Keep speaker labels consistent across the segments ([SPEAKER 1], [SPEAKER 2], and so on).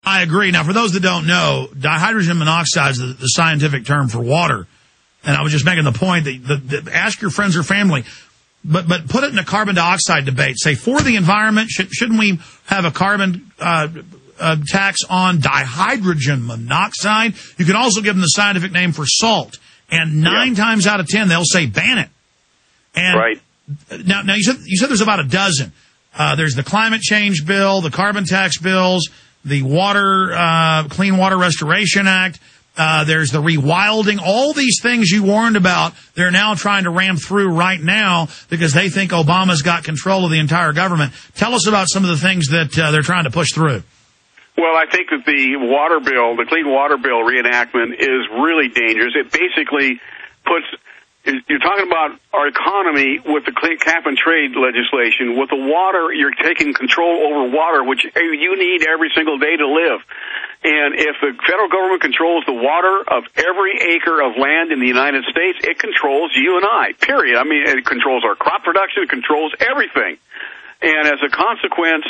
[SPEAKER 1] I agree. Now, for those that don't know, dihydrogen monoxide is the scientific term for water. And I was just making the point that ask your friends or family, but put it in a carbon dioxide debate. Say, for the environment, shouldn't we have a carbon tax on dihydrogen monoxide? You can also give them the scientific name for salt. And 9 times out of 10, they'll say ban it. And
[SPEAKER 2] right.
[SPEAKER 1] Now you said there's about a dozen. There's the climate change bill, the carbon tax bills, the Clean Water Restoration Act. There's the rewilding. All these things you warned about, they're now trying to ram through right now because they think Obama's got control of the entire government. Tell us about some of the things that they're trying to push through.
[SPEAKER 2] Well, I think that the water bill, the Clean Water Bill reenactment is really dangerous. It basically you're talking about our economy with the cap and trade legislation. With the water, you're taking control over water, which you need every single day to live. And if the federal government controls the water of every acre of land in the United States, it controls you and I, period. I mean, it controls our crop production, it controls everything. And as a consequence,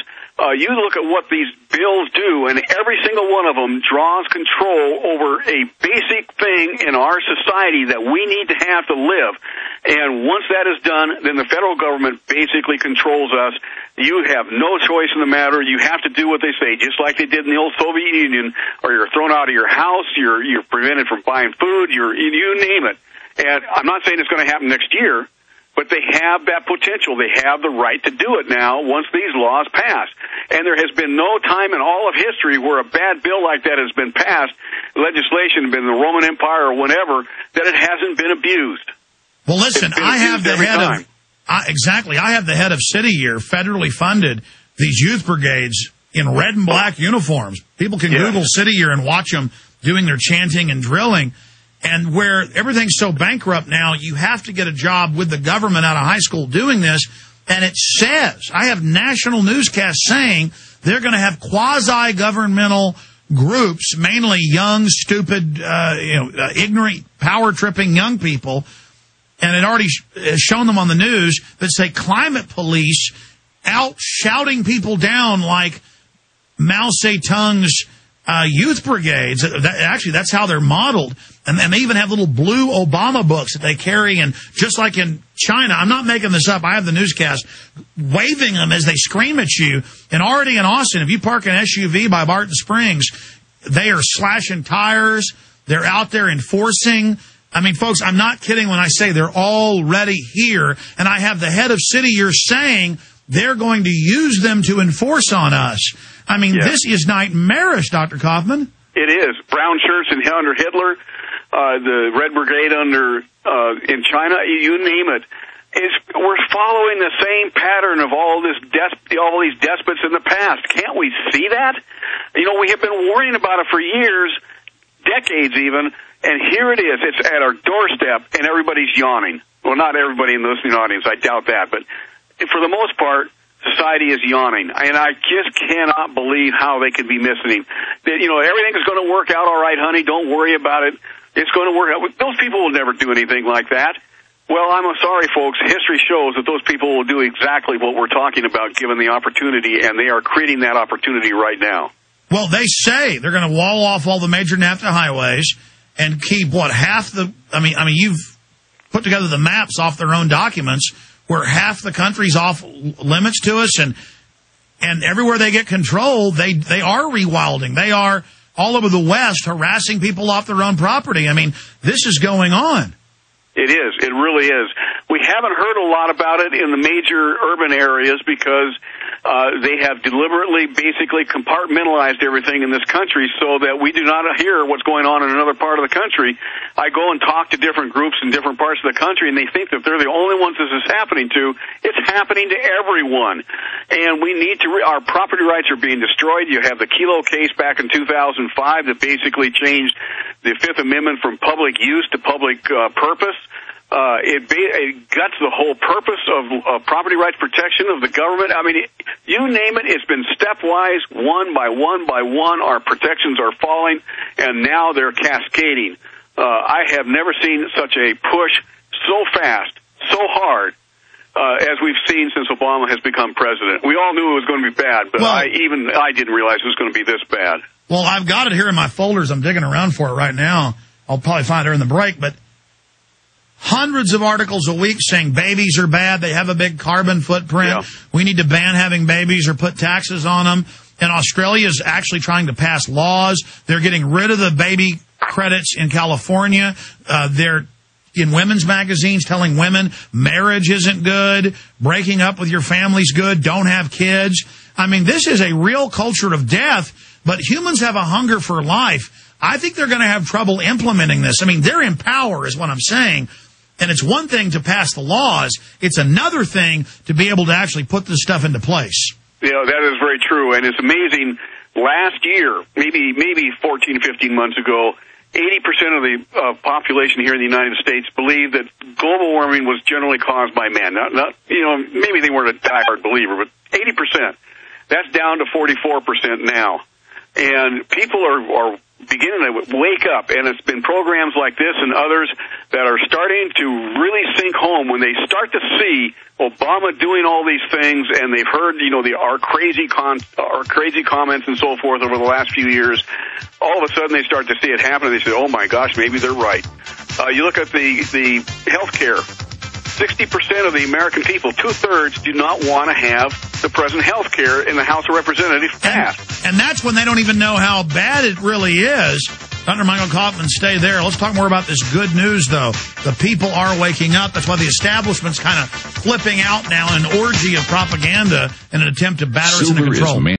[SPEAKER 2] you look at what these bills do, and every single one of them draws control over a basic thing in our society that we need to have to live. And once that is done, then the federal government basically controls us. You have no choice in the matter. You have to do what they say, just like they did in the old Soviet Union, or you're thrown out of your house, you're prevented from buying food, you name it. And I'm not saying it's going to happen next year, but they have that potential. They have the right to do it now once these laws pass. And there has been no time in all of history where a bad bill like that has been passed, legislation, been the Roman Empire or whatever, that it hasn't been abused.
[SPEAKER 1] Well, listen, I have the head of... Exactly. I have the head of City Year, federally funded, these youth brigades in red and black uniforms. People can Google City Year and watch them doing their chanting and drilling. And where everything's so bankrupt now, you have to get a job with the government out of high school doing this. And it says, I have national newscasts saying they're going to have quasi-governmental groups, mainly young, stupid, ignorant, power-tripping young people. And it already has shown them on the news that say climate police out shouting people down like Mao Zedong's youth brigades. Actually, that's how they're modeled. And they even have little blue Obama books that they carry. And just like in China, I'm not making this up. I have the newscast waving them as they scream at you. And already in Austin, if you park an SUV by Barton Springs, they are slashing tires. They're out there enforcing. I mean, folks, I'm not kidding when I say they're already here. And I have the head of City Year saying they're going to use them to enforce on us. I mean, This is nightmarish, Dr. Coffman. It
[SPEAKER 2] is. Brown shirts under Hitler, the Red Brigade in China, you name it. We're following the same pattern of all these despots in the past. Can't we see that? We have been warning about it for years, decades even. And here it is. It's at our doorstep, and everybody's yawning. Well, not everybody in the listening audience. I doubt that. But for the most part, society is yawning. And I just cannot believe how they could be missing. Everything is going to work out all right, honey. Don't worry about it. It's going to work out. Those people will never do anything like that. Well, I'm sorry, folks. History shows that those people will do exactly what we're talking about given the opportunity, and they are creating that opportunity right now.
[SPEAKER 1] Well, they say they're going to wall off all the major NAFTA highways and keep, half the... I mean, you've put together the maps off their own documents where half the country's off limits to us, and everywhere they get control, they are rewilding. They are all over the West harassing people off their own property. I mean, this is going on.
[SPEAKER 2] It is. It really is. We haven't heard a lot about it in the major urban areas because they have deliberately basically compartmentalized everything in this country so that we do not hear what's going on in another part of the country. I go and talk to different groups in different parts of the country, and they think that they're the only ones this is happening to. It's happening to everyone. And we need to our property rights are being destroyed. You have the Kelo case back in 2005 that basically changed the Fifth Amendment from public use to public purpose. It guts the whole purpose of property rights protection of the government. I mean, you name it, it's been stepwise, one by one by one. Our protections are falling, and now they're cascading. I have never seen such a push so fast, so hard, as we've seen since Obama has become president. We all knew it was going to be bad, but I didn't realize it was going to be this bad.
[SPEAKER 1] Well, I've got it here in my folders. I'm digging around for it right now. I'll probably find it in the break, but hundreds of articles a week saying babies are bad. They have a big carbon footprint.
[SPEAKER 2] Yeah.
[SPEAKER 1] We need to ban having babies or put taxes on them. And Australia is actually trying to pass laws. They're getting rid of the baby credits in California. They're in women's magazines telling women marriage isn't good, breaking up with your family's good, don't have kids. I mean, this is a real culture of death, but humans have a hunger for life. I think they're going to have trouble implementing this. I mean, they're in power is what I'm saying. And it's one thing to pass the laws. It's another thing to be able to actually put this stuff into place.
[SPEAKER 2] Yeah, that is very true. And it's amazing. Last year, maybe 14, 15 months ago, 80% of the population here in the United States believed that global warming was generally caused by man. Not maybe they weren't a diehard believer, but 80%. That's down to 44% now. And people are beginning to wake up, and it's been programs like this and others that are starting to really sink home when they start to see Obama doing all these things, and they've heard, our crazy comments and so forth over the last few years. All of a sudden, they start to see it happen, and they say, "Oh my gosh, maybe they're right." You look at the health care. 60% of the American people, 2/3, do not want to have the present health care in the House of Representatives passed.
[SPEAKER 1] And that's when they don't even know how bad it really is. Dr. Michael Coffman, stay there. Let's talk more about this good news, though. The people are waking up. That's why the establishment's kind of flipping out now in an orgy of propaganda in an attempt to batter us into control.